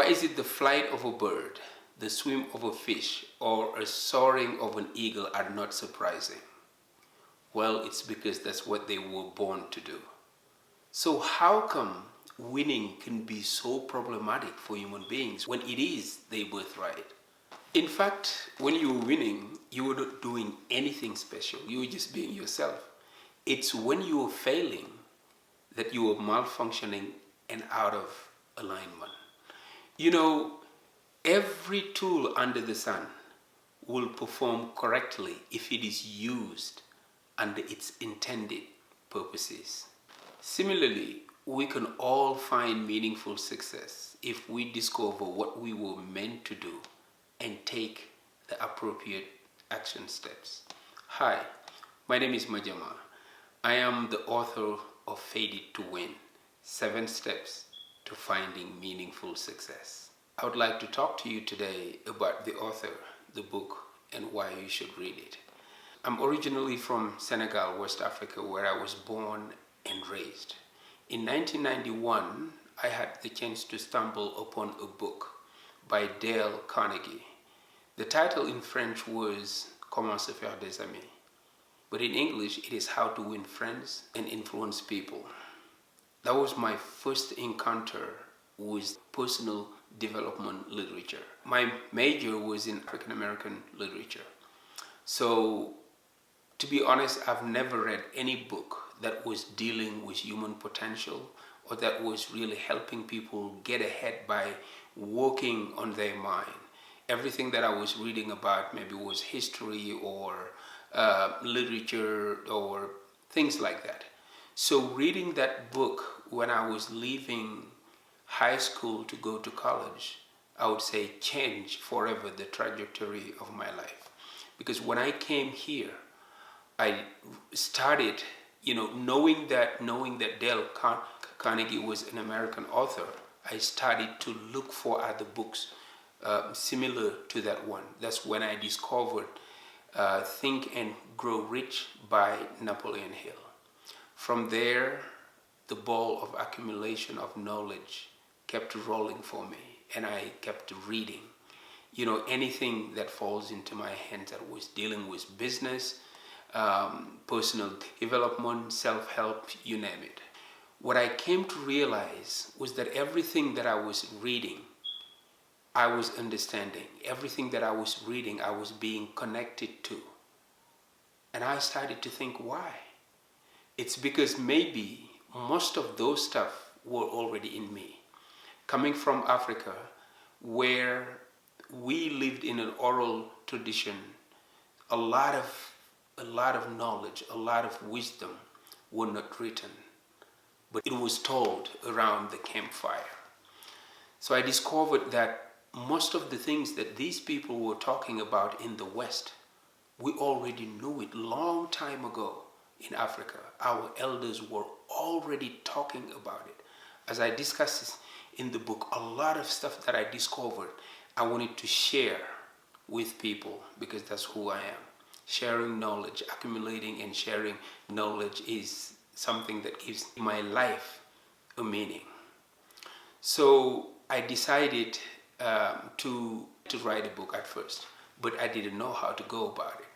is it the flight of a bird, the swim of a fish, or a soaring of an eagle are not surprising? Well, it's because that's what they were born to do. So how come winning can be so problematic for human beings when it is their birthright? In fact, when you were winning, you were not doing anything special. You were just being yourself. It's when you were failing that you were malfunctioning and out of alignment. You know, every tool under the sun will perform correctly if it is used under its intended purposes. Similarly, we can all find meaningful success if we discover what we were meant to do and take the appropriate action steps. Hi, my name is Majama. I am the author of Fated to Win, 7 Steps to Finding Meaningful Success. I would like to talk to you today about the author, the book, and why you should read it. I'm originally from Senegal, West Africa, where I was born and raised. In 1991, I had the chance to stumble upon a book by Dale Carnegie. The title in French was Comment se faire des amis, but in English it is How to Win Friends and Influence People. That was my first encounter with personal development literature. My major was in African American literature. So, to be honest, I've never read any book that was dealing with human potential or that was really helping people get ahead by working on their mind. Everything that I was reading about maybe was history or literature or things like that. So reading that book when I was leaving high school to go to college, I would say changed forever the trajectory of my life. Because when I came here, I started, knowing that Dale Carnegie was an American author, I started to look for other books similar to that one. That's when I discovered Think and Grow Rich by Napoleon Hill. From there, the ball of accumulation of knowledge kept rolling for me, and I kept reading. Anything that falls into my hands that was dealing with business, personal development, self-help, you name it. What I came to realize was that everything that I was reading, I was understanding. Everything that I was reading, I was being connected to. And I started to think, why? It's because maybe most of those stuff were already in me. Coming from Africa, where we lived in an oral tradition, a lot of knowledge, a lot of wisdom were not written, but it was told around the campfire. So I discovered that most of the things that these people were talking about in the West, we already knew it long time ago in Africa. Our elders were already talking about it. As I discuss in the book, a lot of stuff that I discovered, I wanted to share with people because that's who I am. Sharing knowledge, accumulating and sharing knowledge is something that gives my life a meaning. So I decided to write a book at first, but I didn't know how to go about it.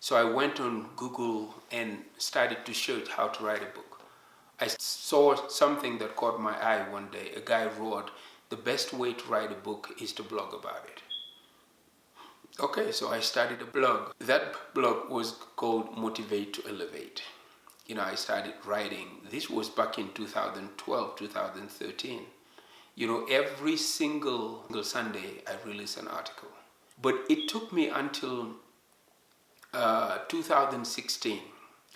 So I went on Google and started to search how to write a book. I saw something that caught my eye one day. A guy wrote, the best way to write a book is to blog about it. Okay, so I started a blog. That blog was called Motivate to Elevate. I started writing. This was back in 2012, 2013. Every single Sunday I released an article. But it took me until 2016.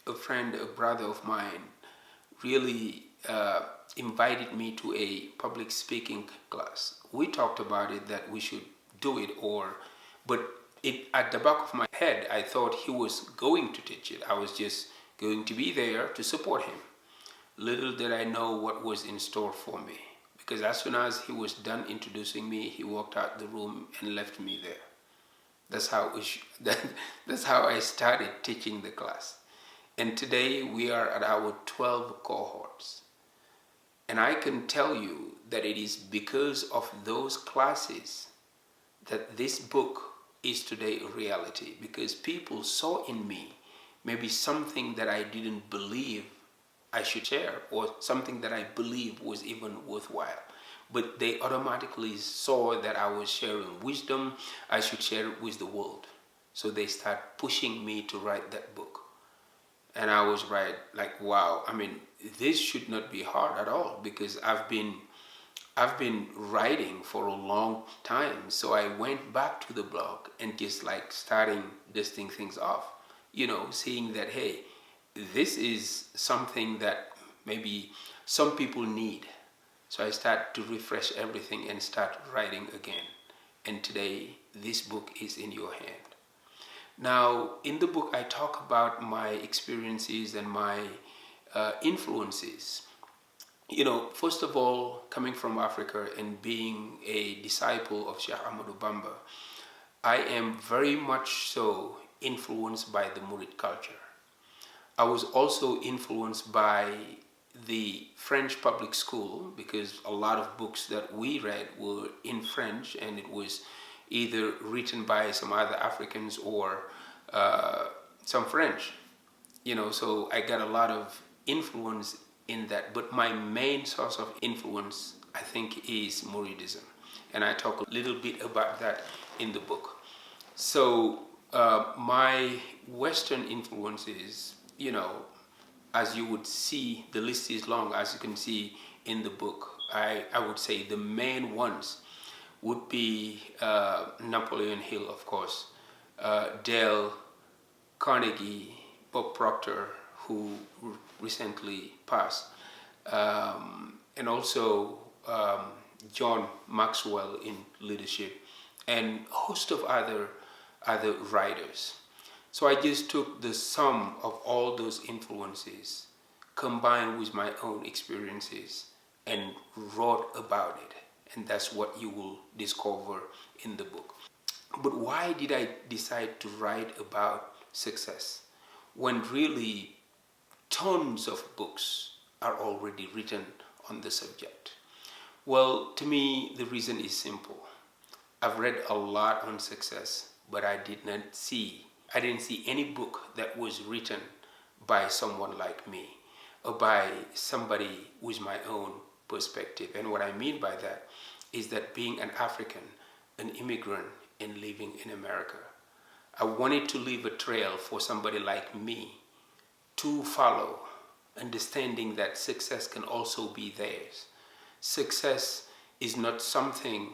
A brother of mine, really invited me to a public speaking class. We talked about it, that we should do it, but at the back of my head, I thought he was going to teach it. I was just going to be there to support him. Little did I know what was in store for me, because as soon as he was done introducing me, he walked out the room and left me there. That's how I started teaching the class. And today we are at our 12 cohorts. And I can tell you that it is because of those classes that this book is today a reality, because people saw in me maybe something that I didn't believe I should share, or something that I believe was even worthwhile. But they automatically saw that I was sharing wisdom, I should share it with the world. So they start pushing me to write that book. And I was like, wow, I mean, this should not be hard at all, because I've been writing for a long time. So I went back to the blog and just like starting dusting things off, seeing that, hey, this is something that maybe some people need. So I start to refresh everything and start writing again. And today, this book is in your hand. Now, in the book, I talk about my experiences and my influences. First of all, coming from Africa and being a disciple of Sheikh Ahmadou Bamba, I am very much so influenced by the Murid culture. I was also influenced by the French public school, because a lot of books that we read were in French, and it was either written by some other Africans or some French. So I got a lot of influence in that. But my main source of influence, I think, is Muridism. And I talk a little bit about that in the book. So my Western influences, as you would see, the list is long, as you can see in the book. I would say the main ones would be Napoleon Hill, of course, Dale Carnegie, Bob Proctor, who recently passed, and also John Maxwell in leadership, and a host of other writers. So I just took the sum of all those influences, combined with my own experiences, and wrote about it. And that's what you will discover in the book. But why did I decide to write about success when really tons of books are already written on the subject? Well, to me, the reason is simple. I've read a lot on success, but I didn't see any book that was written by someone like me, or by somebody with my own perspective. And what I mean by that is that being an African, an immigrant, and living in America, I wanted to leave a trail for somebody like me to follow, understanding that success can also be theirs. Success is not something,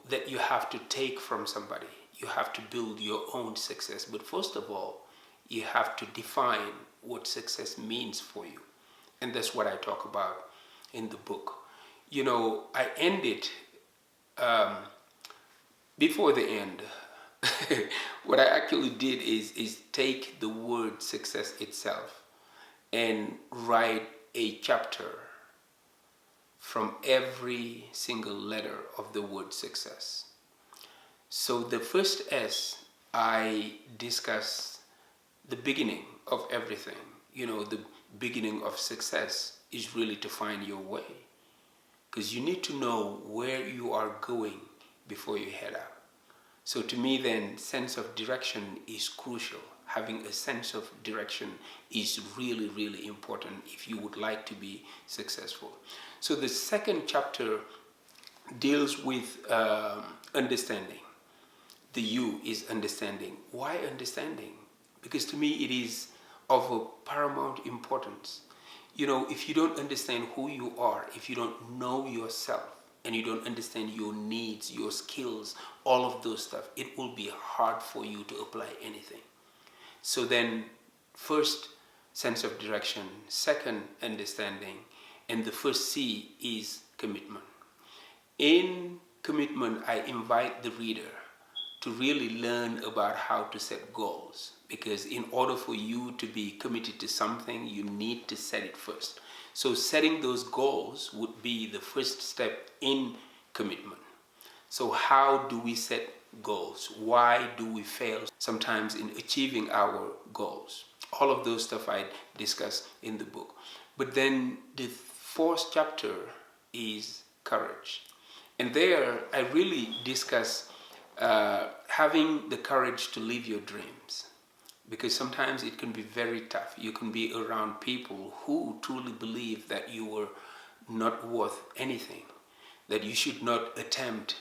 that you have to take from somebody. You have to build your own success. But first of all, you have to define what success means for you. And that's what I talk about in the book. I ended, before the end, what I actually did is take the word success itself and write a chapter from every single letter of the word success. So the first S, I discuss the beginning of everything. The beginning of success is really to find your way, because you need to know where you are going before you head out. So to me then, sense of direction is crucial. Having a sense of direction is really, really important if you would like to be successful. So the second chapter deals with understanding. The U is understanding. Why understanding? Because to me it is of a paramount importance. If you don't understand who you are, if you don't know yourself, and you don't understand your needs, your skills, all of those stuff, it will be hard for you to apply anything. So then, first, sense of direction. Second, understanding. And the first C is commitment. In commitment, I invite the reader to really learn about how to set goals. Because in order for you to be committed to something, you need to set it first. So setting those goals would be the first step in commitment. So how do we set goals? Why do we fail sometimes in achieving our goals? All of those stuff I discuss in the book. But then the fourth chapter is courage. And there I really discuss having the courage to live your dreams, because sometimes it can be very tough. You can be around people who truly believe that you were not worth anything, that you should not attempt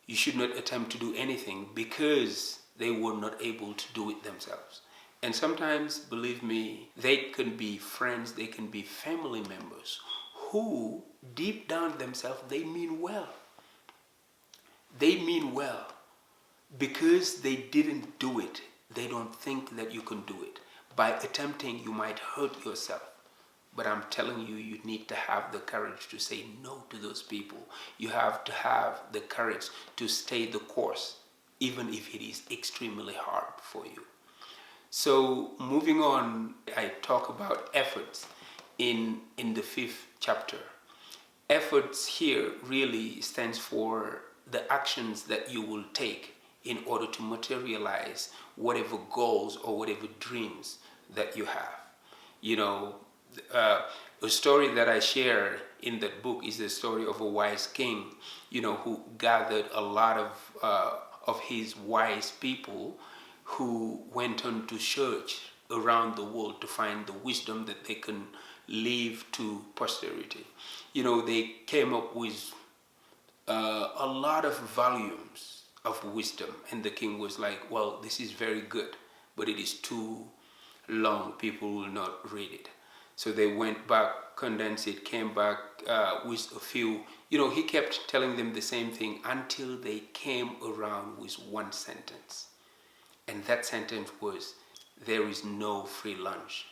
to do anything because they were not able to do it themselves. And sometimes, believe me, they can be friends, they can be family members who deep down themselves, they mean well. They mean well. Because they didn't do it, they don't think that you can do it. By attempting, you might hurt yourself. But I'm telling you, you need to have the courage to say no to those people. You have to have the courage to stay the course, even if it is extremely hard for you. So moving on, I talk about efforts in the 5th chapter. Efforts here really stands for the actions that you will take in order to materialize whatever goals or whatever dreams that you have. You know, a story that I share in that book is the story of a wise king, who gathered a lot of his wise people who went on to search around the world to find the wisdom that they can leave to posterity. They came up with a lot of volumes of wisdom, and the king was like, well, this is very good, but it is too long, people will not read it. So they went back, condensed it, came back with a few. He kept telling them the same thing until they came around with one sentence. And that sentence was, there is no free lunch.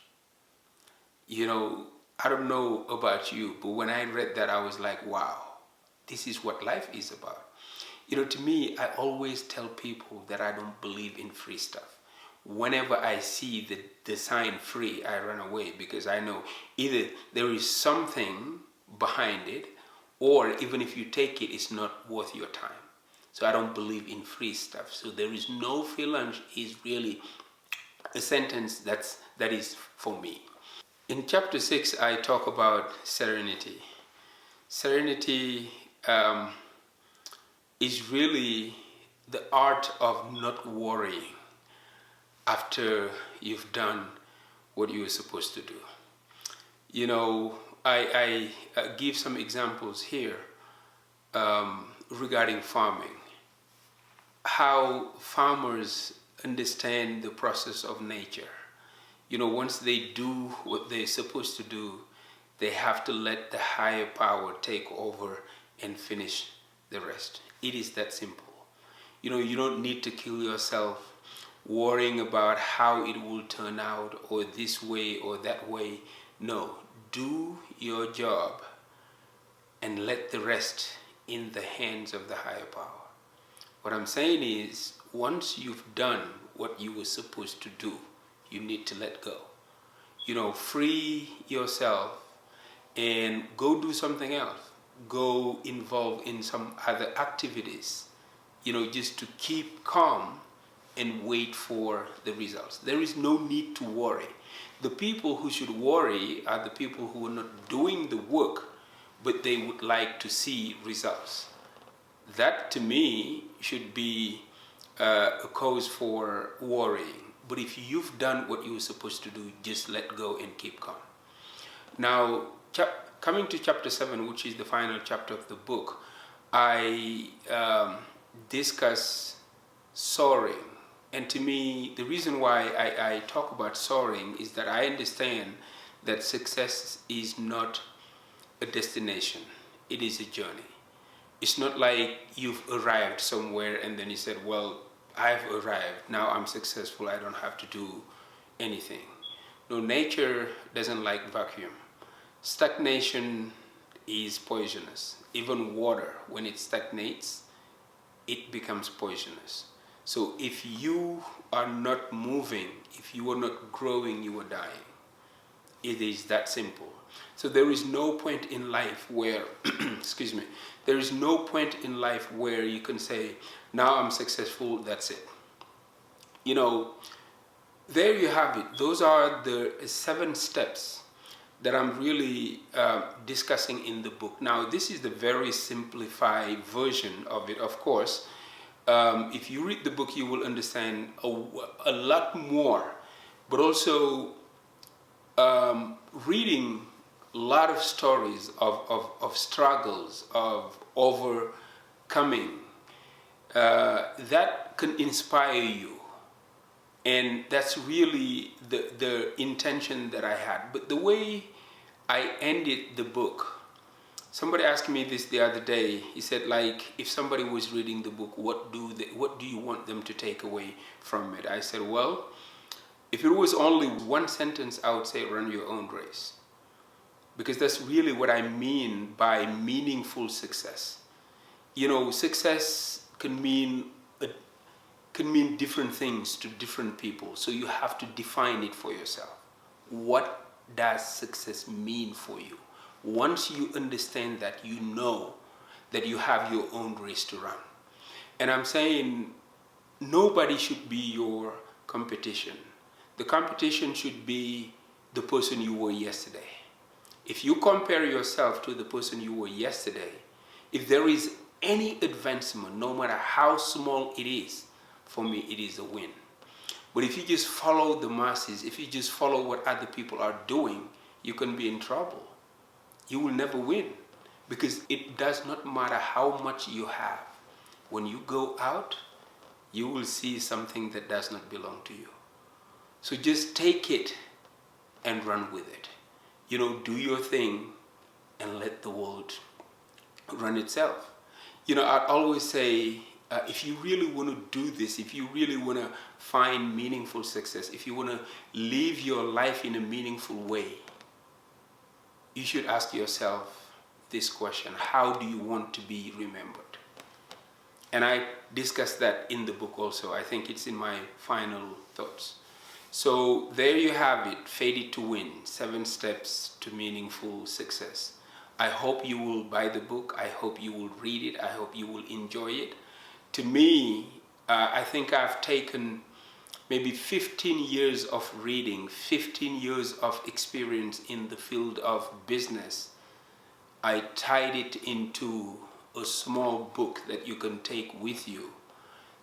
I don't know about you, but when I read that, I was like, wow, this is what life is about. To me, I always tell people that I don't believe in free stuff. Whenever I see the sign free, I run away, because I know either there is something behind it, or even if you take it, it's not worth your time. So I don't believe in free stuff. So there is no free lunch is really a sentence that is for me. In chapter 6, I talk about serenity. Serenity is really the art of not worrying after you've done what you were supposed to do. I give some examples here regarding farming. How farmers understand the process of nature. Once they do what they're supposed to do, they have to let the higher power take over and finish the rest. It is that simple. You don't need to kill yourself worrying about how it will turn out, or this way or that way. No, do your job and let the rest in the hands of the higher power. What I'm saying is, once you've done what you were supposed to do, you need to let go. Free yourself and go do something else. Go involve in some other activities, just to keep calm and wait for the results. There is no need to worry. The people who should worry are the people who are not doing the work, but they would like to see results. That, to me, should be a cause for worrying. But if you've done what you were supposed to do, just let go and keep calm. Now, coming to chapter 7, which is the final chapter of the book, I discuss soaring. And to me, the reason why I talk about soaring is that I understand that success is not a destination. It is a journey. It's not like you've arrived somewhere and then you said, well, I've arrived, now I'm successful, I don't have to do anything. No, nature doesn't like vacuum. Stagnation is poisonous. Even water, when it stagnates, it becomes poisonous. So if you are not moving, if you are not growing, you are dying. It is that simple. So there is no point in life where, excuse me, there is no point in life where you can say, now I'm successful, that's it. There you have it. Those are the 7 steps that I'm really discussing in the book. Now, this is the very simplified version of it, of course. If you read the book, you will understand a lot more, but also reading a lot of stories of struggles, of overcoming, that can inspire you. And that's really the intention that I had. But the way I ended the book, somebody asked me this the other day. He said, like, if somebody was reading the book, what do you want them to take away from it? I said, well, if it was only one sentence, I would say run your own race. Because that's really what I mean by meaningful success. You know, success can mean different things to different people. So you have to define it for yourself. What does success mean for you? Once you understand that, you know that you have your own race to run. And I'm saying nobody should be your competition. The competition should be the person you were yesterday. If you compare yourself to the person you were yesterday, if there is any advancement, no matter how small it is, for me, it is a win. But if you just follow the masses, if you just follow what other people are doing, you can be in trouble. You will never win, because it does not matter how much you have. When you go out, you will see something that does not belong to you. So just take it and run with it. You know, do your thing and let the world run itself. You know, I always say, if you really want to do this, if you really want to find meaningful success, if you want to live your life in a meaningful way, you should ask yourself this question: how do you want to be remembered? And I discussed that in the book also. I think it's in my final thoughts. So there you have it, Fated to Win, 7 Steps to Meaningful Success. I hope you will buy the book. I hope you will read it. I hope you will enjoy it. To me, I think I've taken maybe 15 years of reading, 15 years of experience in the field of business. I tied it into a small book that you can take with you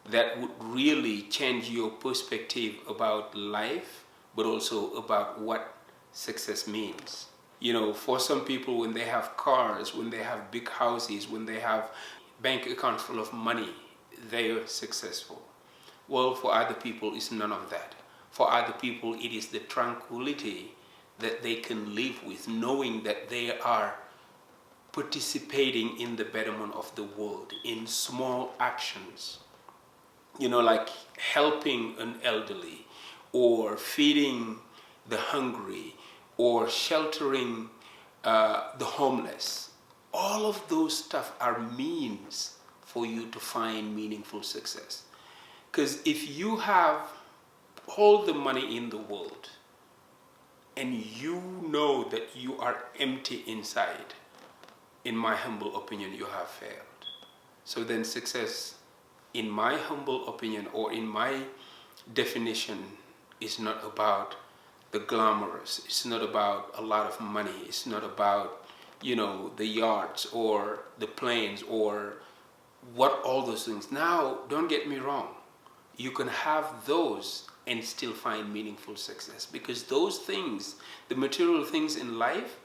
that would really change your perspective about life, but also about what success means. You know, for some people, when they have cars, when they have big houses, when they have bank account full of money, they're successful. Well, for other people, it's none of that. For other people, it is the tranquility that they can live with, knowing that they are participating in the betterment of the world in small actions. You know, like helping an elderly, or feeding the hungry, or sheltering the homeless. All of those stuff are means for you to find meaningful success. Because if you have all the money in the world and you know that you are empty inside, in my humble opinion, you have failed. So then success, in my humble opinion, or in my definition, is not about the glamorous. It's not about a lot of money. It's not about, you know, the yachts or the planes or what all those things. Now, don't get me wrong. You can have those and still find meaningful success, because those things, the material things in life,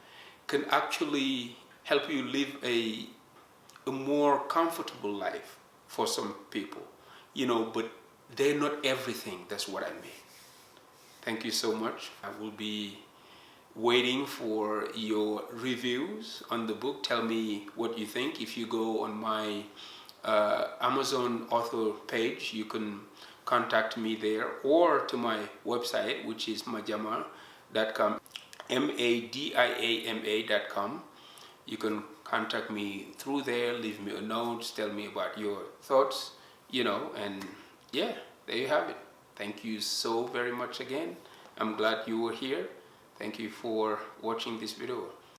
can actually help you live a more comfortable life for some people, you know, but they're not everything. That's what I mean. Thank you so much. I will be waiting for your reviews on the book. Tell me what you think. If you go on my Amazon author page, you can contact me there, or to my website, which is madiama.com, madiama.com. You can contact me through there, leave me a note, tell me about your thoughts, you know, and yeah, there you have it. Thank you so very much again. I'm glad you were here. Thank you for watching this video.